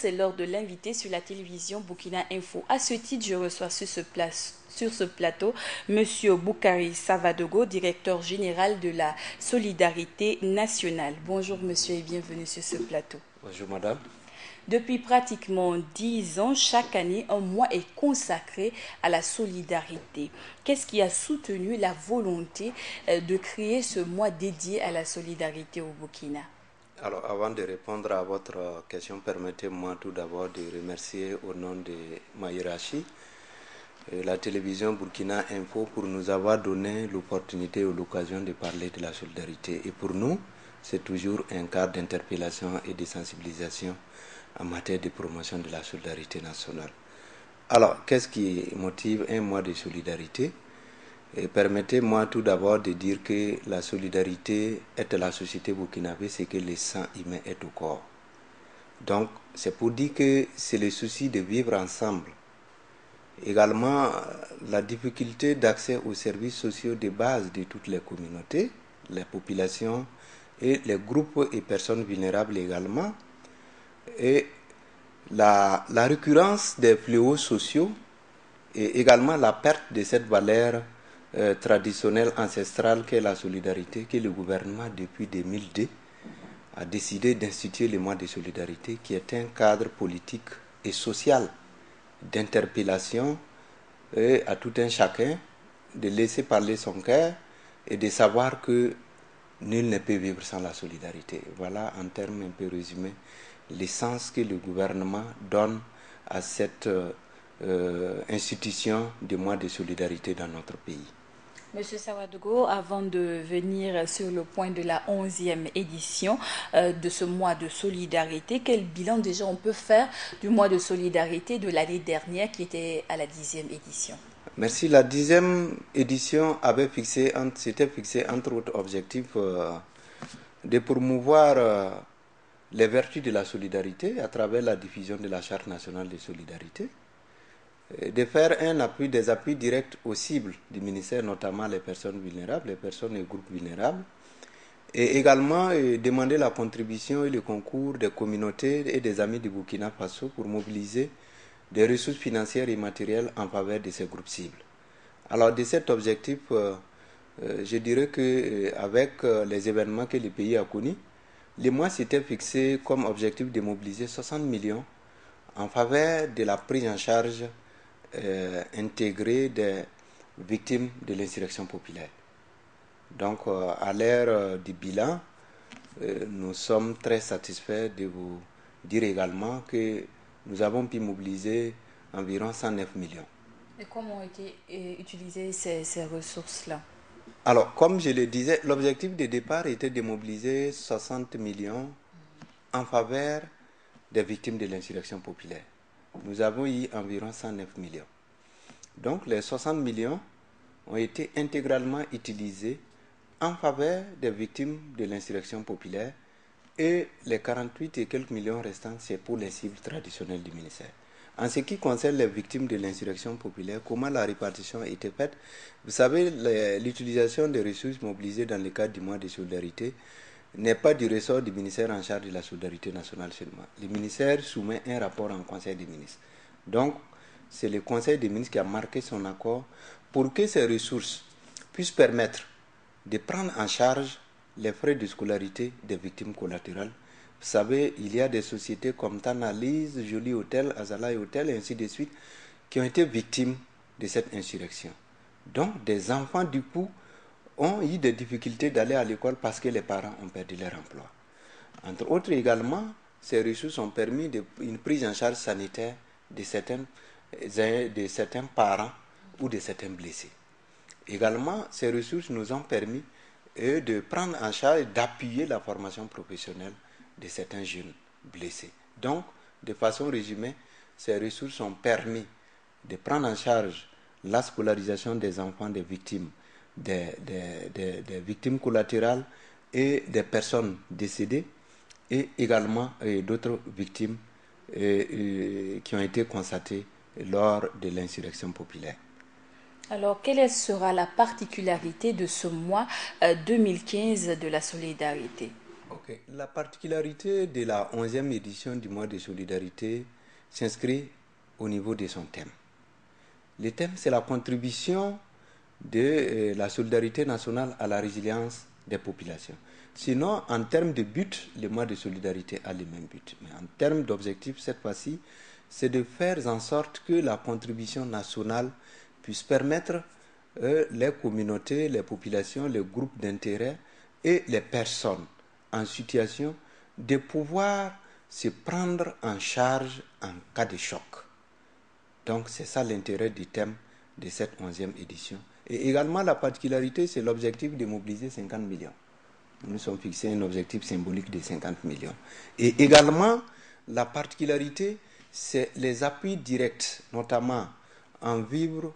c'est l'heure de l'inviter sur la télévision Burkina Info. À ce titre, je reçois sur ce plateau Monsieur Boukari Savadogo, directeur général de la Solidarité nationale. Bonjour monsieur et bienvenue sur ce plateau. Bonjour madame. Depuis pratiquement 10 ans, chaque année, un mois est consacré à la solidarité. Qu'est-ce qui a soutenu la volonté de créer ce mois dédié à la solidarité au Burkina? Alors avant de répondre à votre question, permettez-moi tout d'abord de remercier au nom de ma hiérarchie la télévision Burkina Info pour nous avoir donné l'opportunité ou l'occasion de parler de la solidarité. Et pour nous, c'est toujours un cadre d'interpellation et de sensibilisation en matière de promotion de la solidarité nationale. Alors, qu'est-ce qui motive un mois de solidarité? Et permettez-moi tout d'abord de dire que la solidarité est à la société burkinabé, c'est que le sang humain est au corps. Donc, c'est pour dire que c'est le souci de vivre ensemble. Également, la difficulté d'accès aux services sociaux de base de toutes les communautés, les populations et les groupes et personnes vulnérables également. Et la récurrence des fléaux sociaux et également la perte de cette valeur traditionnelle ancestrale qu'est la solidarité, que le gouvernement depuis 2002 a décidé d'instituer le mois de solidarité qui est un cadre politique et social d'interpellation à tout un chacun de laisser parler son cœur et de savoir que nul ne peut vivre sans la solidarité. Voilà en termes un peu résumés l'essence que le gouvernement donne à cette institution du mois de solidarité dans notre pays. Monsieur Savadogo, avant de venir sur le point de la 11e édition de ce mois de solidarité, quel bilan déjà on peut faire du mois de solidarité de l'année dernière qui était à la 10e édition? Merci. La 10e édition s'était fixé entre autres objectifs de promouvoir les vertus de la solidarité à travers la diffusion de la Charte nationale de solidarité, de faire des appuis directs aux cibles du ministère, notamment les personnes vulnérables, les personnes et groupes vulnérables, et également demander la contribution et le concours des communautés et des amis du Burkina Faso pour mobiliser des ressources financières et matérielles en faveur de ces groupes cibles. Alors de cet objectif, je dirais qu'avec les événements que le pays a connus, le mois s'était fixé comme objectif de mobiliser 60 millions en faveur de la prise en charge intégrée des victimes de l'insurrection populaire. Donc, à l'ère du bilan, nous sommes très satisfaits de vous dire également que nous avons pu mobiliser environ 109 millions. Et comment ont été utilisées ces ressources-là? Alors, comme je le disais, l'objectif de départ était de mobiliser 60 millions en faveur des victimes de l'insurrection populaire. Nous avons eu environ 109 millions. Donc, les 60 millions ont été intégralement utilisés en faveur des victimes de l'insurrection populaire et les 48 et quelques millions restants, c'est pour les cibles traditionnelles du ministère. En ce qui concerne les victimes de l'insurrection populaire, comment la répartition a été faite? Vous savez, l'utilisation des ressources mobilisées dans le cadre du mois de solidarité n'est pas du ressort du ministère en charge de la solidarité nationale seulement. Le ministère soumet un rapport en Conseil des ministres. Donc, c'est le Conseil des ministres qui a marqué son accord pour que ces ressources puissent permettre de prendre en charge les frais de scolarité des victimes collatérales. Vous savez, il y a des sociétés comme Tanalise, Jolie Hôtel, Azalaï Hôtel et ainsi de suite qui ont été victimes de cette insurrection. Donc, des enfants, du coup, ont eu des difficultés d'aller à l'école parce que les parents ont perdu leur emploi. Entre autres également, ces ressources ont permis une prise en charge sanitaire de certains parents ou de certains blessés. Également, ces ressources nous ont permis de prendre en charge et d'appuyer la formation professionnelle de certains jeunes blessés. Donc, de façon résumée, ces ressources ont permis de prendre en charge la scolarisation des enfants des victimes, des victimes collatérales et des personnes décédées, et également d'autres victimes qui ont été constatées lors de l'insurrection populaire. Alors, quelle sera la particularité de ce mois 2015 de la solidarité? Ok. La particularité de la 11e édition du mois de solidarité s'inscrit au niveau de son thème. Le thème, c'est la contribution de la solidarité nationale à la résilience des populations. Sinon, en termes de but, le mois de solidarité a le même but. Mais en termes d'objectif, cette fois-ci, c'est de faire en sorte que la contribution nationale puisse permettre les communautés, les populations, les groupes d'intérêt et les personnes en situation de pouvoir se prendre en charge en cas de choc. Donc c'est ça l'intérêt du thème de cette 11e édition. Et également la particularité, c'est l'objectif de mobiliser 50 millions. Nous nous sommes fixés un objectif symbolique de 50 millions. Et également, la particularité, c'est les appuis directs, notamment en vivres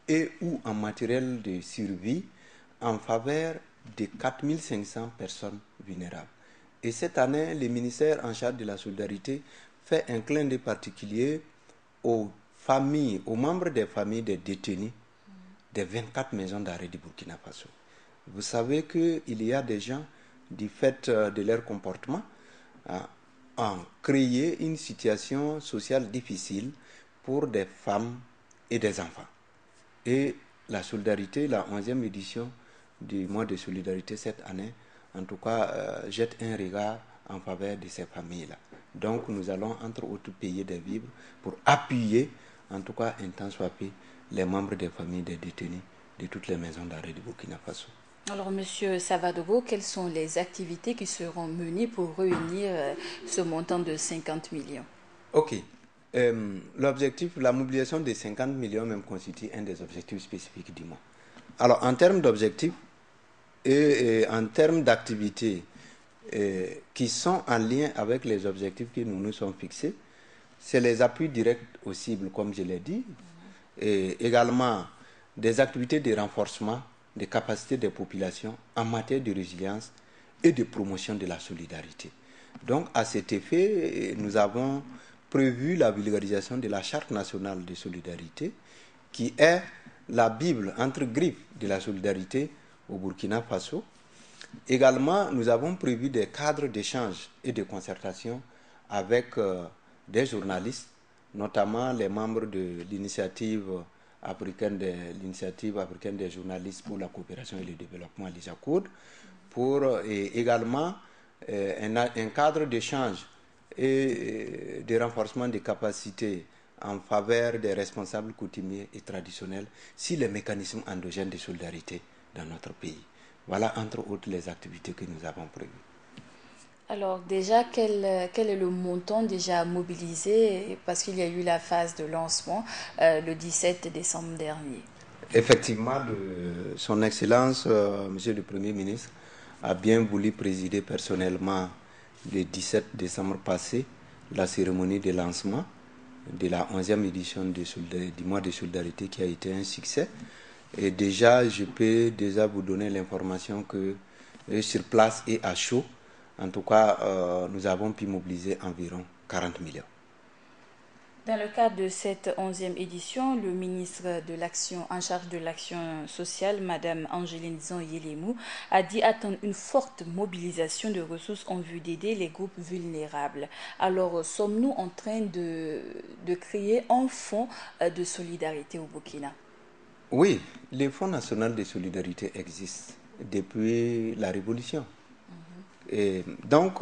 et ou en matériel de survie, en faveur de 4500 personnes vulnérables. Et cette année, le ministère en charge de la solidarité fait un clin d'œil particulier aux familles, aux membres des familles des détenus des 24 maisons d'arrêt du Burkina Faso. Vous savez qu'il y a des gens, du fait de leur comportement, ont créé une situation sociale difficile pour des femmes et des enfants. Et la solidarité, la 11e édition du mois de solidarité cette année, en tout cas, jette un regard en faveur de ces familles-là. Donc nous allons entre autres payer des vivres pour appuyer, en tout cas un temps soit peu, les membres des familles des détenus de toutes les maisons d'arrêt du Burkina Faso. Alors, Monsieur Savadogo, quelles sont les activités qui seront menées pour réunir ce montant de 50 millions? Ok. L'objectif, la mobilisation des 50 millions même constitue un des objectifs spécifiques du mois. Alors, en termes d'objectifs et en termes d'activités qui sont en lien avec les objectifs que nous nous sommes fixés, c'est les appuis directs aux cibles, comme je l'ai dit, et également des activités de renforcement des capacités des populations en matière de résilience et de promotion de la solidarité. Donc, à cet effet, nous avons prévu la vulgarisation de la Charte nationale de solidarité, qui est la Bible entre griffes de la solidarité au Burkina Faso. Également, nous avons prévu des cadres d'échange et de concertation avec des journalistes, notamment les membres de l'initiative africaine des journalistes pour la coopération et le développement, l'IJACODE, pour également un cadre d'échange et de renforcement des capacités en faveur des responsables coutumiers et traditionnels sur les mécanismes endogènes de solidarité dans notre pays. Voilà entre autres les activités que nous avons prévues. Alors déjà, quel est le montant déjà mobilisé, parce qu'il y a eu la phase de lancement le 17 décembre dernier? Effectivement, son Excellence, Monsieur le Premier ministre, a bien voulu présider personnellement le 17 décembre passé la cérémonie de lancement de la 11e édition du mois de solidarité qui a été un succès. Et déjà, je peux déjà vous donner l'information que sur place et à chaud, en tout cas, nous avons pu mobiliser environ 40 millions. Dans le cadre de cette 11e édition, le ministre de l'Action en charge de l'action sociale, Madame Angéline Zan-Yelemou, a dit attendre une forte mobilisation de ressources en vue d'aider les groupes vulnérables. Alors, sommes-nous en train de créer un fonds de solidarité au Burkina? Oui, le Fonds national de solidarité existe depuis la Révolution. Et donc,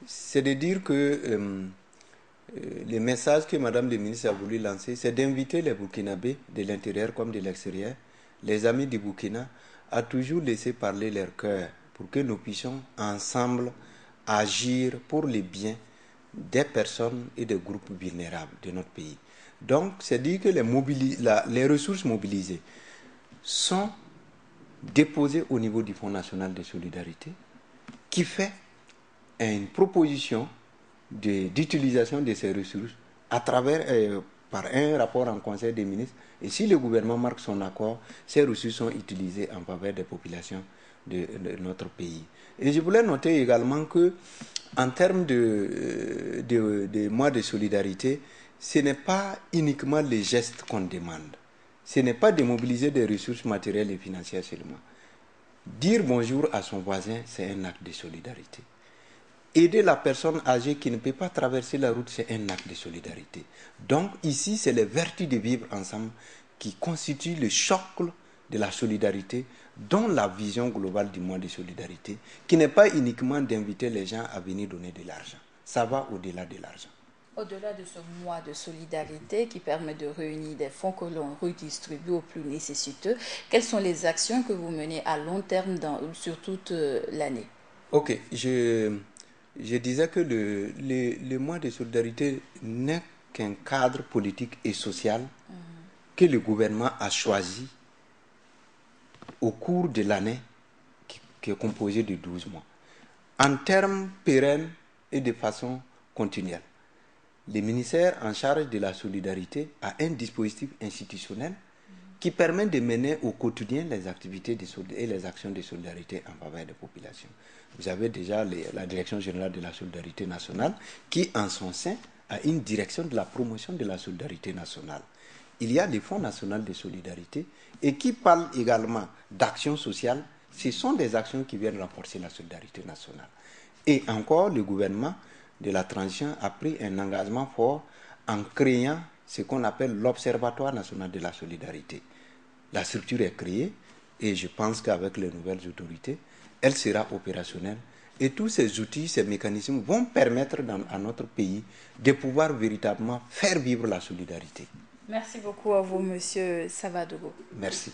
c'est de dire que le message que Madame le ministre a voulu lancer, c'est d'inviter les Burkinabés de l'intérieur comme de l'extérieur, les amis du Burkina, à toujours laisser parler leur cœur pour que nous puissions ensemble agir pour le bien des personnes et des groupes vulnérables de notre pays. Donc, c'est dire que les ressources mobilisées sont déposées au niveau du Fonds national de solidarité, qui fait une proposition d'utilisation de ces ressources à travers, par un rapport en Conseil des ministres. Et si le gouvernement marque son accord, ces ressources sont utilisées en faveur des populations de notre pays. Et je voulais noter également que, en termes de mois de solidarité, ce n'est pas uniquement les gestes qu'on demande. Ce n'est pas de mobiliser des ressources matérielles et financières seulement. Dire bonjour à son voisin, c'est un acte de solidarité. Aider la personne âgée qui ne peut pas traverser la route, c'est un acte de solidarité. Donc ici, c'est les vertus de vivre ensemble qui constituent le socle de la solidarité, dont la vision globale du mois de solidarité, qui n'est pas uniquement d'inviter les gens à venir donner de l'argent. Ça va au-delà de l'argent. Au-delà de ce mois de solidarité qui permet de réunir des fonds que l'on redistribue aux plus nécessiteux, quelles sont les actions que vous menez à long terme sur toute l'année? Ok, je disais que le mois de solidarité n'est qu'un cadre politique et social que le gouvernement a choisi au cours de l'année qui est composé de 12 mois. En termes pérennes et de façon continuelle, le ministère en charge de la solidarité a un dispositif institutionnel qui permet de mener au quotidien les activités et les actions de solidarité en faveur des populations. Vous avez déjà la Direction générale de la solidarité nationale qui, en son sein, a une direction de la promotion de la solidarité nationale. Il y a le Fonds national de solidarité et qui parle également d'actions sociales. Ce sont des actions qui viennent renforcer la solidarité nationale. Et encore, le gouvernement de la transition a pris un engagement fort en créant ce qu'on appelle l'Observatoire national de la solidarité. La structure est créée et je pense qu'avec les nouvelles autorités, elle sera opérationnelle. Et tous ces outils, ces mécanismes vont permettre à notre pays de pouvoir véritablement faire vivre la solidarité. Merci beaucoup à vous, Monsieur Savadogo. Merci.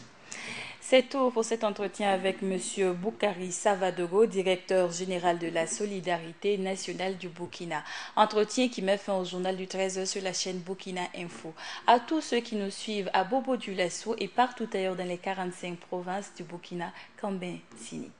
C'est tout pour cet entretien avec Monsieur Boukari Savadogo, directeur général de la solidarité nationale du Burkina. Entretien qui met fin au journal du 13h sur la chaîne Burkina Info. À tous ceux qui nous suivent à Bobo-Dioulasso et partout ailleurs dans les 45 provinces du Burkina, Kambin Sini.